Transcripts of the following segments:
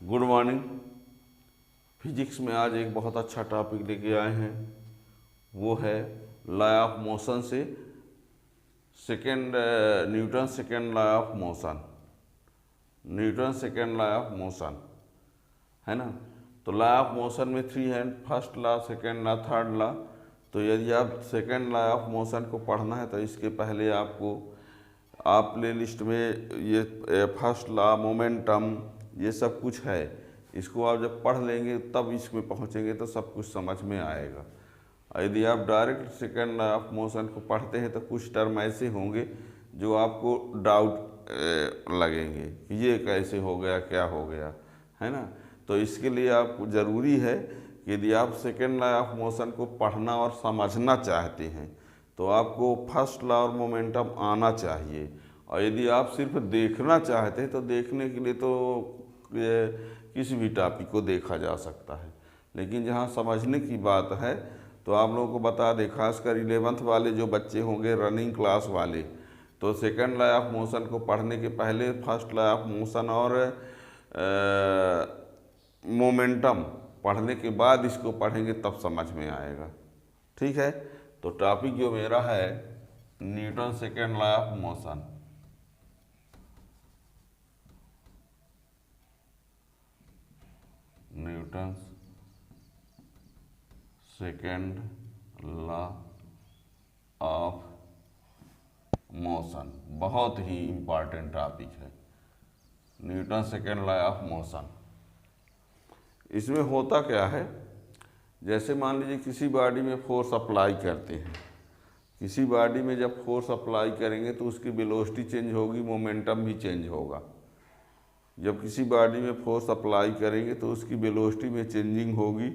Good morning. Physics में आज एक बहुत अच्छा टॉपिक लेके आए हैं, वो है लॉ ऑफ मोशन से Newton second law of motion. Newton second law of motion है ना। तो लॉ ऑफ मोशन में 3 है, first law, second law, third law. तो यदि आप सेकेंड लॉ ऑफ मोशन को पढ़ना है तो इसके पहले आपको आप प्ले लिस्ट में ये फर्स्ट लॉ, मोमेंटम, ये सब कुछ है। इसको आप जब पढ़ लेंगे तब इसमें पहुंचेंगे तो सब कुछ समझ में आएगा। यदि आप direct second law of motion को पढ़ते हैं तो कुछ टर्म ऐसे होंगे जो आपको डाउट लगेंगे कि ये कैसे हो गया, क्या हो गया, है ना। तो इसके लिए आपको ज़रूरी है कि यदि आप सेकेंड लॉ ऑफ मोशन को पढ़ना और समझना चाहते हैं तो आपको फर्स्ट लॉ और मोमेंटम आना चाहिए। और यदि आप सिर्फ देखना चाहते हैं तो देखने के लिए तो किसी भी टॉपिक को देखा जा सकता है, लेकिन जहाँ समझने की बात है तो आप लोगों को बता दें, खासकर 11th वाले जो बच्चे होंगे, रनिंग क्लास वाले, तो सेकेंड लॉ ऑफ मोशन को पढ़ने के पहले फर्स्ट लॉ ऑफ मोशन और मोमेंटम पढ़ने के बाद इसको पढ़ेंगे तब समझ में आएगा। ठीक है। तो टॉपिक जो मेरा है Newton second law of motion. Newton second law of motion बहुत ही इम्पॉर्टेंट टॉपिक है, Newton second law of motion. इसमें होता क्या है, जैसे मान लीजिए किसी बॉडी में फोर्स अप्लाई करते हैं, किसी बॉडी में जब फोर्स अप्लाई करेंगे तो उसकी वेलोसिटी चेंज होगी, मोमेंटम भी चेंज होगा। जब किसी बॉडी में फोर्स अप्लाई करेंगे तो उसकी वेलोसिटी में चेंजिंग होगी,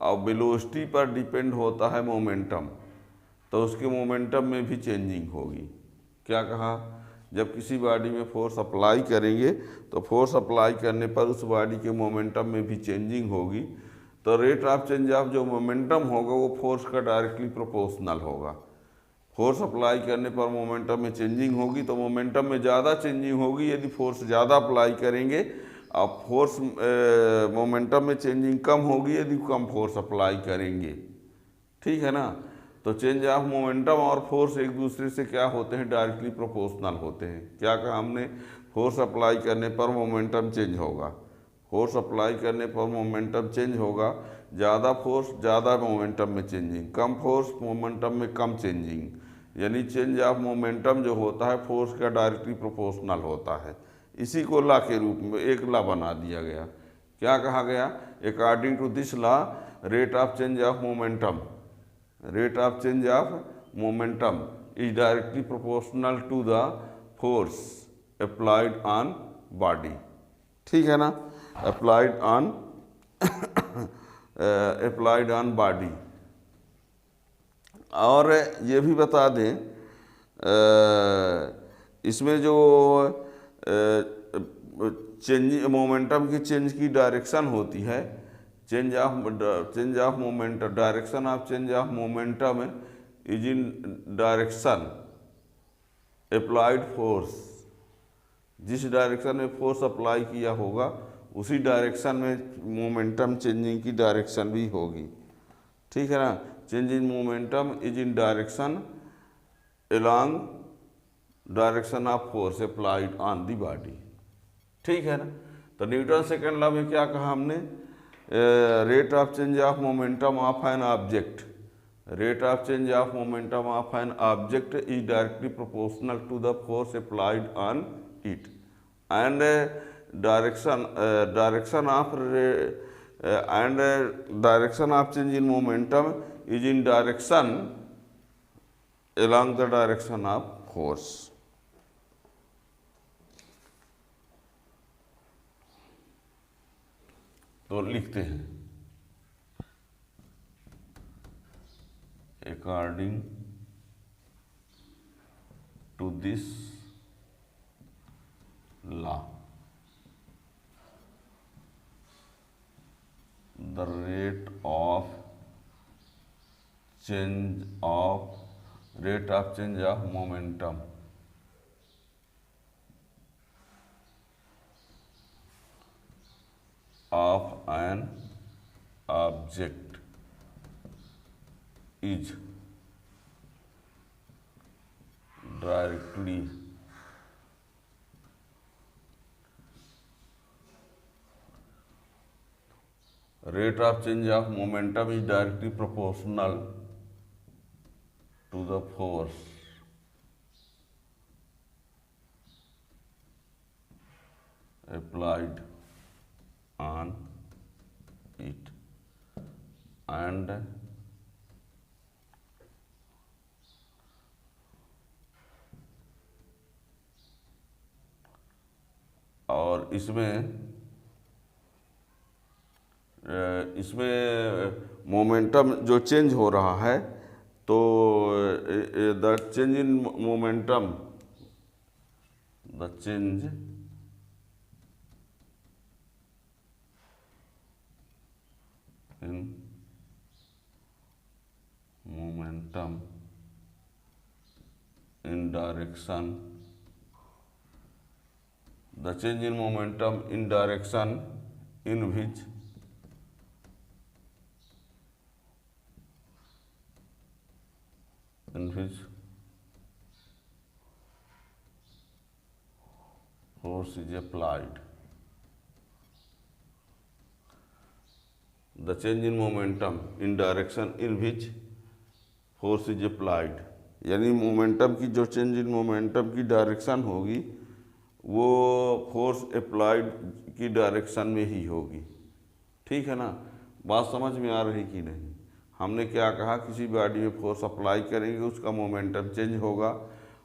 और वेलोसिटी पर डिपेंड होता है मोमेंटम, तो उसके मोमेंटम में भी चेंजिंग होगी। क्या कहा, जब किसी बॉडी में फोर्स अप्लाई करेंगे तो फोर्स अप्लाई करने पर उस बॉडी के मोमेंटम में भी चेंजिंग होगी। तो रेट ऑफ चेंज ऑफ जो मोमेंटम होगा वो फोर्स का डायरेक्टली प्रोपोर्शनल होगा। फोर्स अप्लाई करने पर मोमेंटम में चेंजिंग होगी, तो मोमेंटम में ज़्यादा चेंजिंग होगी यदि फोर्स ज़्यादा अप्लाई करेंगे, और फोर्स मोमेंटम में चेंजिंग कम होगी यदि कम फोर्स अप्लाई करेंगे। ठीक है ना। तो चेंज ऑफ मोमेंटम और फोर्स एक दूसरे से क्या होते हैं, डायरेक्टली प्रोपोर्शनल होते हैं। क्या कहा हमने, फोर्स अप्लाई करने पर मोमेंटम चेंज होगा, फोर्स अप्लाई करने पर मोमेंटम चेंज होगा। ज़्यादा फोर्स ज़्यादा मोमेंटम में चेंजिंग, कम फोर्स मोमेंटम में कम चेंजिंग। यानी चेंज ऑफ मोमेंटम जो होता है फोर्स का डायरेक्टली प्रोपोर्शनल होता है। इसी को लॉ के रूप में एक लॉ बना दिया गया। क्या कहा गया, according to this law rate of change of momentum, rate of change of momentum is directly proportional to the force applied on body। ठीक है ना, applied on applied on body। और ये भी बता दें इसमें जो चेंज मोमेंटम की चेंज की डायरेक्शन होती है, change of moment, direction of change of momentum is in direction applied force. जिस डायरेक्शन में फोर्स अप्लाई किया होगा उसी डायरेक्शन में मोमेंटम चेंजिंग की डायरेक्शन भी होगी। ठीक है ना। Change in momentum is in direction along direction of force applied on the body. ठीक है ना। तो न्यूटन सेकेंड लॉ में क्या कहा हमने, rate of change of momentum of an object, rate of change of momentum of an object is directly proportional to the force applied on it, and direction of change in momentum is in direction along the direction of force। तो लिखते हैं, according to this law the rate of change of momentum of an object is directly rate of change of momentum is directly proportional to the force applied on it, and और इसमें momentum जो change हो रहा है, तो the change in momentum, the change in momentum in direction, the change in momentum in direction in which force is applied. The change in momentum in direction in which force is applied, यानी momentum की जो change in momentum की direction होगी वो force applied की direction में ही होगी। ठीक है ना, बात समझ में आ रही कि नहीं? हमने क्या कहा, किसी बॉडी में फोर्स अप्लाई करेंगे उसका मोमेंटम चेंज होगा,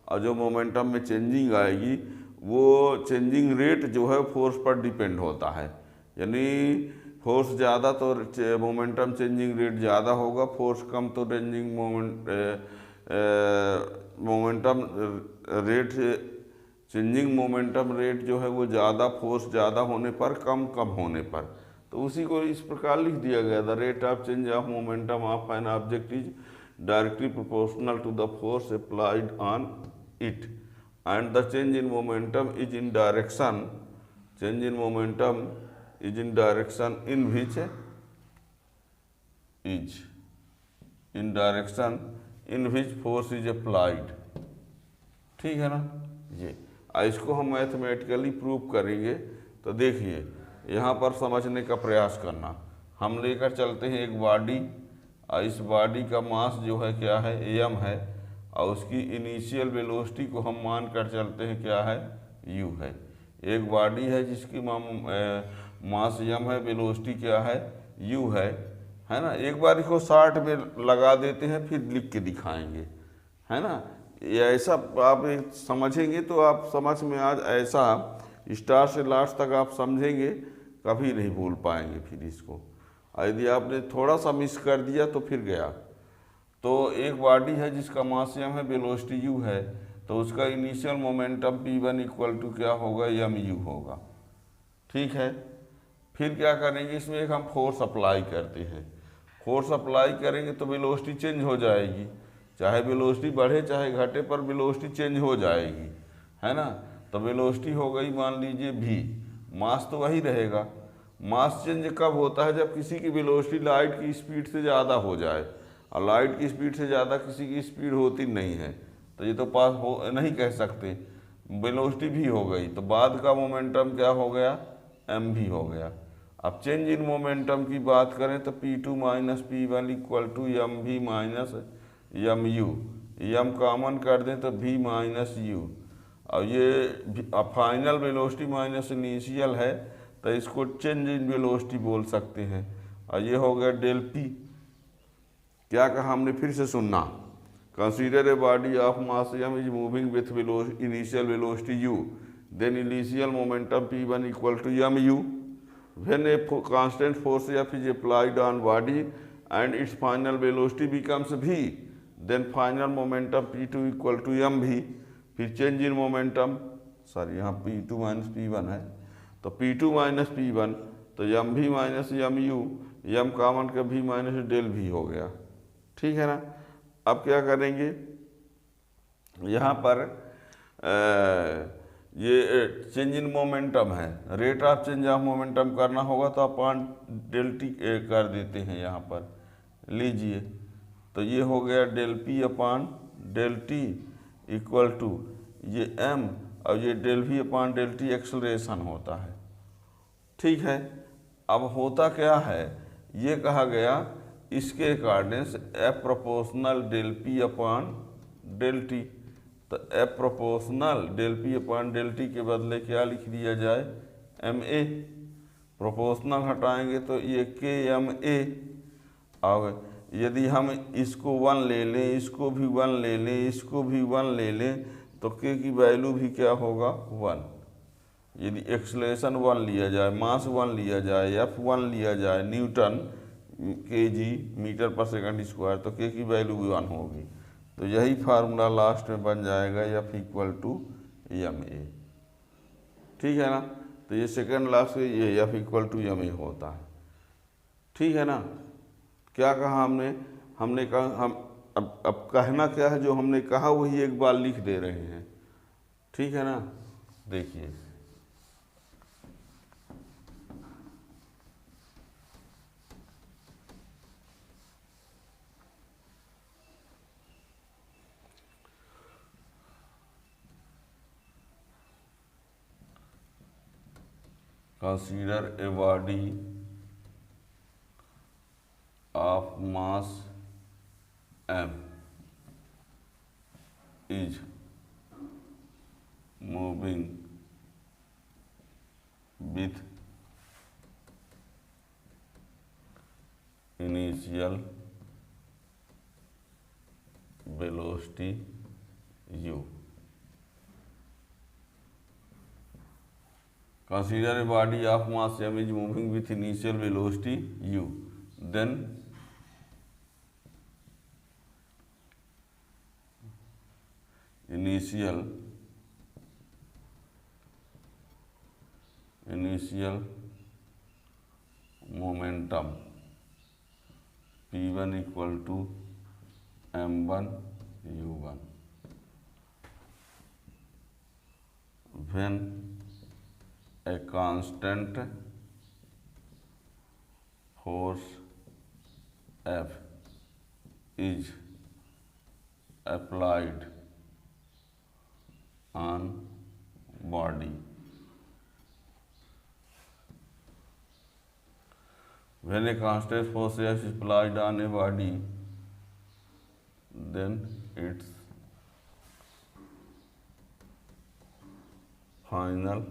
और जो मोमेंटम में चेंजिंग आएगी वो चेंजिंग रेट जो है फोर्स पर डिपेंड होता है। यानी फोर्स ज़्यादा तो मोमेंटम चेंजिंग रेट ज़्यादा होगा, फोर्स कम तो चेंजिंग मोमेंटम रेट जो है वो ज़्यादा, फोर्स ज़्यादा होने पर कम होने पर। तो उसी को इस प्रकार लिख दिया गया, the rate of change of momentum of an object is directly proportional to the force applied on it, and the change in momentum is in direction, change in momentum is in direction in which force is applied. ठीक है ना, ये इसको हम mathematically prove करेंगे। तो देखिए यहाँ पर समझने का प्रयास करना, हम लेकर चलते हैं एक बॉडी, और इस बॉडी का मास जो है क्या है, m है, और उसकी इनिशियल वेलोसिटी को हम मान कर चलते हैं क्या है, u है। एक बॉडी है जिसकी मास m है, वेलोसिटी क्या है, u है ना। एक बार इसको शार्ट में लगा देते हैं, फिर लिख के दिखाएंगे, है ना। ये ऐसा आप समझेंगे तो आप समझ में आज ऐसा स्टार्ट से लास्ट तक आप समझेंगे, कभी नहीं भूल पाएंगे फिर इसको। यदि आपने थोड़ा सा मिस कर दिया तो फिर गया। तो एक बॉडी है जिसका मास m है, वेलोसिटी u है, तो उसका initial momentum p1 equal to क्या होगा, mu होगा। ठीक है, फिर क्या करेंगे, इसमें एक हम फोर्स अप्लाई करते हैं। फोर्स अप्लाई करेंगे तो वेलोसिटी चेंज हो जाएगी, चाहे वेलोसिटी बढ़े चाहे घटे पर वेलोसिटी चेंज हो जाएगी, है ना। तो वेलोसिटी हो गई मान लीजिए v, मास तो वही रहेगा। मास चेंज कब होता है, जब किसी की वेलोसिटी लाइट की स्पीड से ज़्यादा हो जाए, और लाइट की स्पीड से ज़्यादा किसी की स्पीड होती नहीं है, तो ये तो पास हो नहीं कह सकते, वेलोसिटी v हो गई, तो बाद का मोमेंटम क्या हो गया, mv हो गया। अब चेंज इन मोमेंटम की बात करें तो p2 minus p1 equal to mv minus mu, m common कर दें तो v माइनस u, और ये फाइनल वेलोसिटी माइनस इनिशियल है, तो इसको चेंज इन वेलोसिटी बोल सकते हैं। और ये हो गया डेल p। क्या कहा हमने, फिर से सुनना, consider a body of mass m is moving with initial velocity u, then initial momentum p1 equal to mu, when a constant force F is applied on body and its final velocity becomes v, then final momentum p2 equal to mv। फिर change in momentum, sorry यहाँ p2 minus p1 है, तो p2 minus p1, तो mv minus mu, m common का v minus del v हो गया। ठीक है ना। अब क्या करेंगे, यहाँ पर ये चेंज इन मोमेंटम है, rate of change of momentum करना होगा तो अपन डेल टी कर देते हैं यहाँ पर, लीजिए। तो ये हो गया del P upon del T equal to ये एम और ये del V upon del T acceleration होता है। ठीक है, अब होता क्या है, ये कहा गया इसके according F proportional del P upon del T. तो F proportional del P upon del T के बदले क्या लिख दिया जाए, एम ए। प्रोपोर्शनल हटाएंगे तो ये के एम ए। अब यदि हम इसको 1 ले लें, इसको भी 1 ले लें, इसको भी 1 ले लें, तो के की वैल्यू भी क्या होगा 1। यदि एक्सलेशन 1 लिया जाए, मास 1 लिया जाए, एफ 1 लिया जाए, न्यूटन के जी मीटर पर सेकंड स्क्वायर, तो के की वैल्यू भी 1 होगी। तो यही फार्मूला लास्ट में बन जाएगा F equal to M A. ठीक है ना, तो ये सेकंड लास्ट में ये F equal to M A होता है। ठीक है ना, क्या कहा हमने कहा हम अब कहना क्या है, जो हमने कहा वही एक बार लिख दे रहे हैं। ठीक है ना, देखिए consider a body of mass m is moving with initial velocity u. Consider a body of mass m is moving with initial velocity u. Then initial momentum p1 equal to m1 u1 when a constant force F is applied on body. When a constant force F is applied on a body, then its final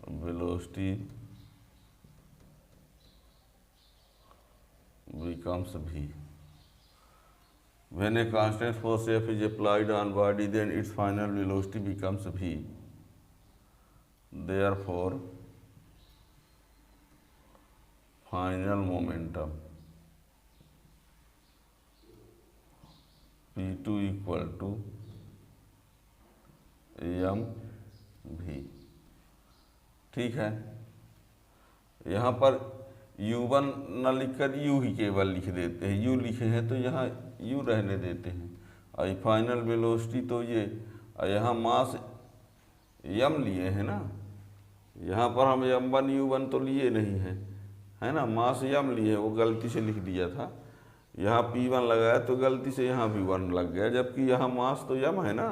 velocity becomes v. When a constant force F is applied on body, then its final velocity becomes v. Therefore, final momentum P2 equal to mv। ठीक है, यहाँ पर u1 न लिखकर u ही केवल लिख देते हैं, u लिखे हैं तो यहाँ u रहने देते हैं। और फाइनल वेलोसिटी तो ये, और यहाँ मास m लिए हैं ना, यहाँ पर हम m1 u1 तो लिए नहीं हैं, है ना, मास m लिए, वो गलती से लिख दिया था। यहाँ p1 लगाया तो गलती से यहाँ भी 1 लग गया, जबकि यहाँ मास तो m है ना,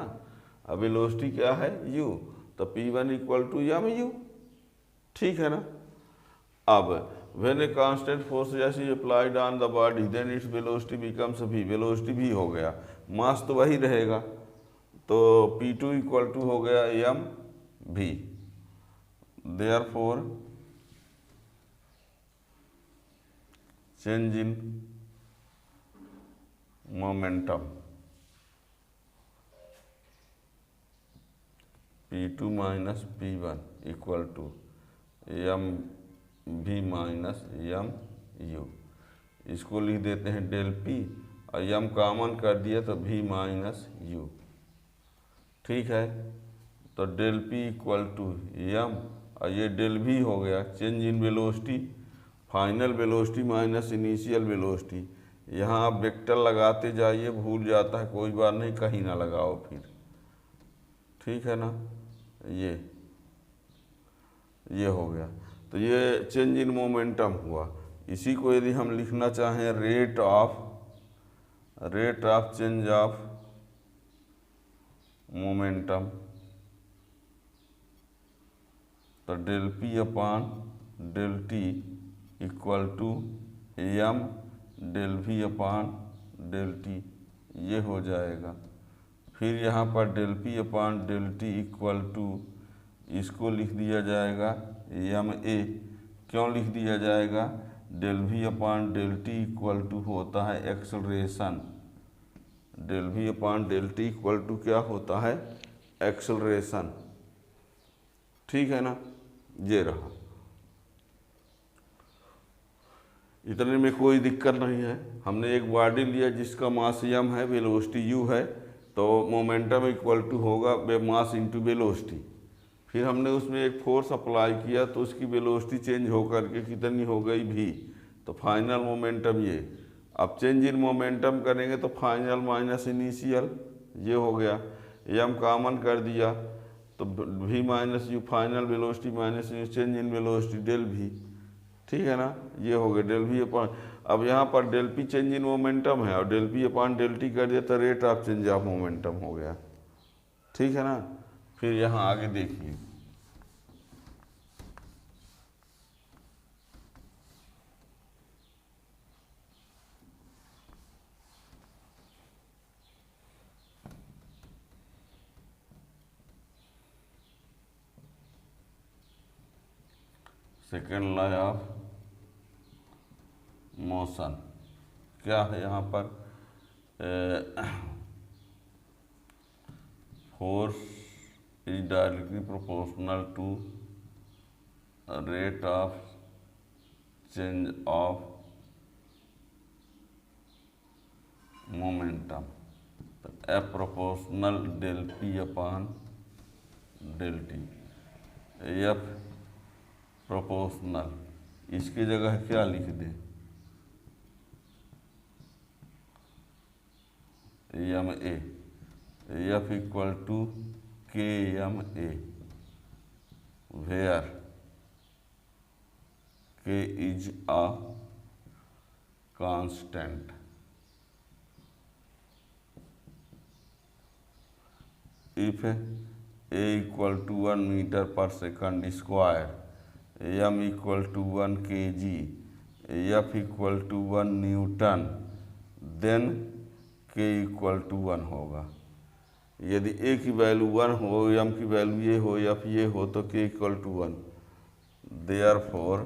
अब वेलोसिटी क्या है u, तो p1 इक्वल टू mu। ठीक है ना। अब when a constant force is applied on the body, then its velocity becomes v। Velocity भी हो गया, मास तो वही रहेगा, तो p2 इक्वल टू हो गया mv। Therefore, change in momentum p2 minus p1 equal to mv minus mu। इसको लिख देते हैं डेल p, और m कॉमन कर दिया तो v माइनस u। ठीक है, तो del p equal to m, और ये डेल v हो गया change in velocity, final velocity minus initial velocity. यहाँ आप वेक्टर लगाते जाइए, भूल जाता है, कोई बात नहीं, कहीं ना लगाओ फिर। ठीक है ना, ये हो गया। तो ये चेंज इन मोमेंटम हुआ। इसी को यदि हम लिखना चाहें rate of change of momentum, तो del P upon del T equal to M del V upon del T, ये हो जाएगा। फिर यहाँ पर del P upon del T equal to, इसको लिख दिया जाएगा एम ए। क्यों लिख दिया जाएगा? Del V upon del T equal to होता है acceleration. Del V upon del T equal to क्या होता है? एक्सेलरेशन। ठीक है ना, ये रहा। इतने में कोई दिक्कत नहीं है। हमने एक बॉडी लिया जिसका मास m है, वेलोसिटी u है, तो मोमेंटम इक्वल टू होगा मास इंटू वेलोसिटी। फिर हमने उसमें एक फोर्स अप्लाई किया तो उसकी वेलोसिटी चेंज होकर के कितनी हो गई v, तो फाइनल मोमेंटम ये। अब चेंज इन मोमेंटम करेंगे तो फाइनल माइनस इनिशियल, ये हो गया। m कॉमन कर दिया तो v minus U, final velocity minus change in velocity del v। ठीक है ना, ये हो गया डेल वी अपान। अब यहाँ पर del P change in momentum है और del P upon del T कर दिया तो rate of change of momentum हो गया। ठीक है ना, फिर यहाँ आगे देखिए, सेकेंड लॉ ऑफ मोशन क्या है यहाँ पर? Force is directly proportional to rate of change of momentum. तो F proportional del P upon del T. F proportional, इसकी जगह क्या लिख दें? M A. F equal to K M A, where K is a constant. If A equal to 1 metre per second square, M equal to 1 kg, F equal to 1 newton, then K equal to 1 होगा। यदि ए की value 1 हो, M की value ये हो, F ये हो, तो K equal to 1। Therefore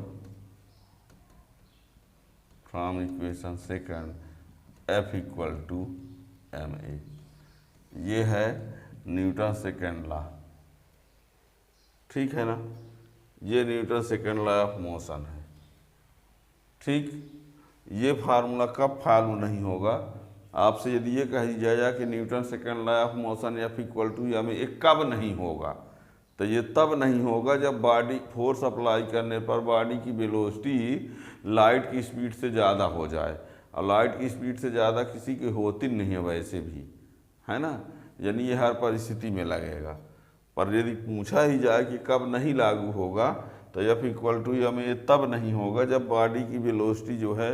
from equation second F equal to M A. ये है न्यूटन सेकेंड लॉ। ठीक है ना, ये Newton second law of motion है। ठीक, ये फार्मूला कब फॉलो नहीं होगा? आपसे यदि ये कही जाए कि Newton second law of motion F equal to M A, कब नहीं होगा? तो ये तब नहीं होगा जब बॉडी फोर्स अप्लाई करने पर बॉडी की वेलोसिटी लाइट की स्पीड से ज़्यादा हो जाए। और लाइट की स्पीड से ज़्यादा किसी की होती नहीं है वैसे भी, है ना, यानी ये हर परिस्थिति में लगेगा। पर यदि पूछा ही जाए कि कब नहीं लागू होगा, तो F equal to M A तब नहीं होगा जब बॉडी की वेलोसिटी जो है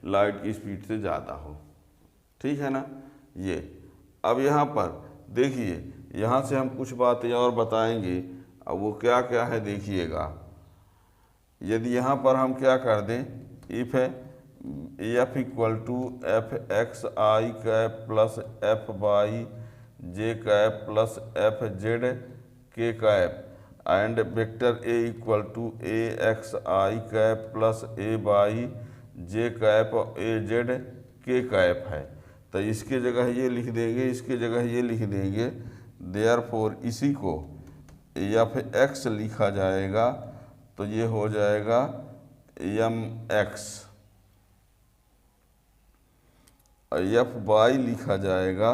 लाइट की स्पीड से ज़्यादा हो। ठीक है ना, ये। अब यहाँ पर देखिए, यहाँ से हम कुछ बातें और बताएंगे। अब वो क्या क्या है देखिएगा। यदि यहाँ पर हम क्या कर दें, if F equal to F X I cap plus F Y J cap plus F Z K cap and vector A equal to A X I cap plus A Y J cap A Z K cap है, तो इसके जगह ये लिख देंगे, इसके जगह ये लिख देंगे। देयरफॉर इसी को एफ एक्स लिखा जाएगा, तो ये हो जाएगा एम एक्स। एफ वाई लिखा जाएगा,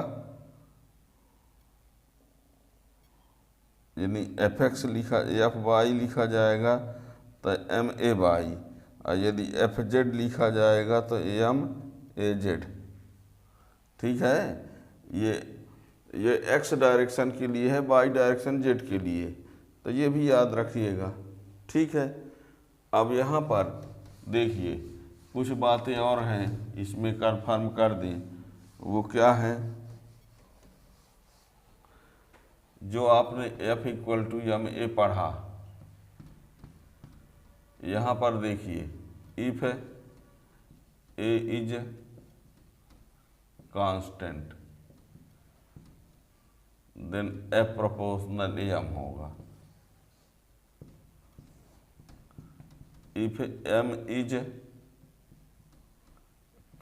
यानी एफ एक्स लिखा, एफ वाई लिखा जाएगा तो एम ए वाई। और यदि एफ जेड लिखा जाएगा तो एम ए जेड। ठीक है, ये ये एक्स डायरेक्शन के लिए है, वाई डायरेक्शन जेड के लिए, तो ये भी याद रखिएगा। ठीक है। अब यहाँ पर देखिए कुछ बातें और हैं, इसमें कन्फर्म कर दें। वो क्या है, जो आपने F = ma पढ़ा, यहाँ पर देखिए if a is constant then F proportional m होगा। If m is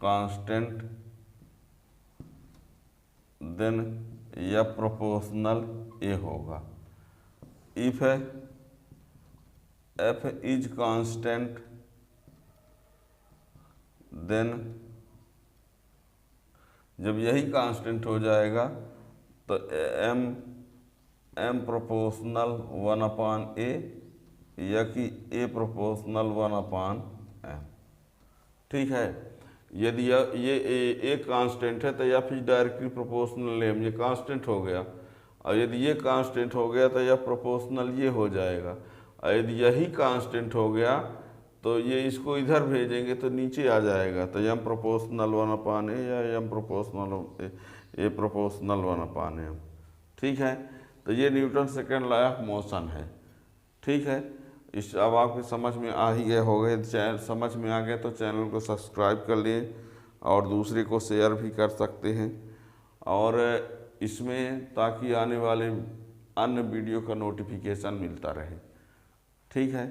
constant then F proportional a होगा। If F is constant then, जब यही कांस्टेंट हो जाएगा तो m प्रोपोर्शनल 1/a या कि a प्रोपोर्शनल 1/m। ठीक है। यदि ये एक कांस्टेंट है तो या फिर डायरेक्टली प्रोपोर्शनल m, ये कांस्टेंट हो गया, और यदि ये कांस्टेंट हो गया तो यह प्रोपोर्शनल ये हो जाएगा, और यदि यही कांस्टेंट हो गया तो ये इसको इधर भेजेंगे तो नीचे आ जाएगा, तो m प्रोपोर्शनल 1/a या m proportional a proportional 1/m। ठीक है। तो ये Newton second law of motion है। ठीक है। इस अब आपकी समझ में आ ही गए हो गए, चैनल समझ में आ गए तो चैनल को सब्सक्राइब कर लें और दूसरे को शेयर भी कर सकते हैं, और इसमें ताकि आने वाले अन्य वीडियो का नोटिफिकेशन मिलता रहे। ठीक है।